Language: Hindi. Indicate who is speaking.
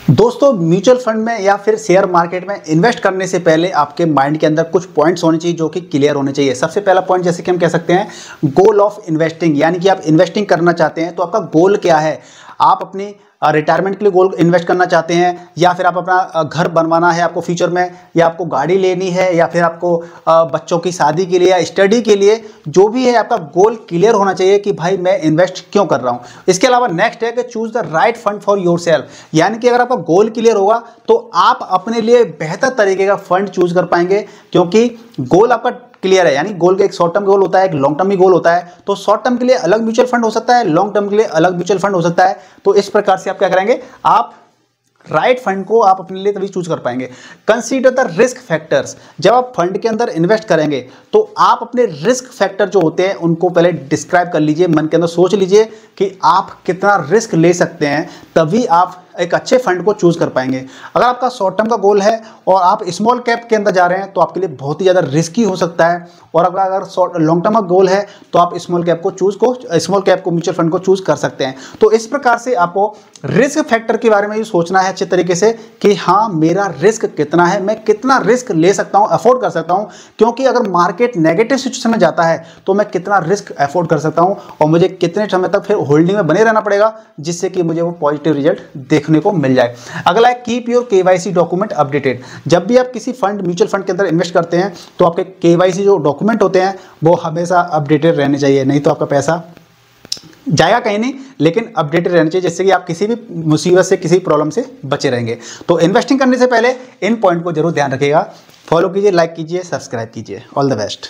Speaker 1: दोस्तों, म्यूचुअल फंड में या फिर शेयर मार्केट में इन्वेस्ट करने से पहले आपके माइंड के अंदर कुछ पॉइंट्स होने चाहिए जो कि क्लियर होने चाहिए। सबसे पहला पॉइंट जैसे कि हम कह सकते हैं गोल ऑफ इन्वेस्टिंग, यानी कि आप इन्वेस्टिंग करना चाहते हैं तो आपका गोल क्या है। आप अपनी रिटायरमेंट के लिए गोल इन्वेस्ट करना चाहते हैं, या फिर आप अपना घर बनवाना है आपको फ्यूचर में, या आपको गाड़ी लेनी है, या फिर आपको बच्चों की शादी के लिए या स्टडी के लिए, जो भी है आपका गोल क्लियर होना चाहिए कि भाई मैं इन्वेस्ट क्यों कर रहा हूं। इसके अलावा नेक्स्ट है कि choose the right fund for your self, यानी कि अगर आपका गोल क्लियर होगा तो आप अपने लिए बेहतर तरीके का फंड चूज कर पाएंगे, क्योंकि गोल आपका क्लियर है। यानी गोल का एक शॉर्ट टर्म गोल होता है, एक लॉन्ग टर्म भी गोल होता है। तो शॉर्ट टर्म के लिए अलग म्यूचुअल फंड हो सकता है, लॉन्ग टर्म के लिए अलग म्यूचुअल फंड हो सकता है। तो इस प्रकार से आप क्या करेंगे, आप राइट फंड को आप अपने लिए तभी चूज कर पाएंगे। कंसीडर द रिस्क फैक्टर्स, जब आप फंड के अंदर इन्वेस्ट करेंगे तो आप अपने रिस्क फैक्टर जो होते हैं उनको पहले डिस्क्राइब कर लीजिए, मन के अंदर सोच लीजिए कि आप कितना रिस्क ले सकते हैं, तभी आप एक अच्छे फंड को चूज कर पाएंगे। अगर आपका शॉर्ट टर्म का गोल है और आप स्मॉल कैप के अंदर जा रहे हैं तो आपके लिए बहुत ही ज़्यादा रिस्की हो सकता है, और अगर लॉन्ग टर्म का गोल है तो आप स्मॉल कैप को म्यूचुअल फंड को चूज कर सकते हैं। तो इस प्रकार से आपको रिस्क फैक्टर के बारे में भी सोचना है अच्छे तरीके से कि हाँ, मेरा रिस्क कितना है, मैं कितना रिस्क ले सकता हूँ, अफोर्ड कर सकता हूँ। क्योंकि अगर मार्केट नेगेटिव सिचुएशन में जाता है तो मैं कितना रिस्क अफोर्ड कर सकता हूँ और मुझे कितने समय तक फिर होल्डिंग में बने रहना पड़ेगा जिससे कि मुझे वो पॉजिटिव रिजल्ट देखने को मिल जाए। अगला है keep your KYC document updated. जब भी आप किसी फंड म्यूचुअल फंड के अंदर इन्वेस्ट करते हैं तो आपके केवाईसी जो डॉक्यूमेंट होते हैं वो हमेशा अपडेटेड रहने चाहिए, नहीं तो आपका पैसा जाएगा कहीं नहीं, लेकिन अपडेटेड रहना चाहिए जिससे कि आप किसी भी मुसीबत से, किसी प्रॉब्लम से बचे रहेंगे। तो इन्वेस्टिंग करने से पहले इन पॉइंट को जरूर ध्यान रखिएगा। फॉलो कीजिए, लाइक कीजिए, सब्सक्राइब कीजिए। All the best.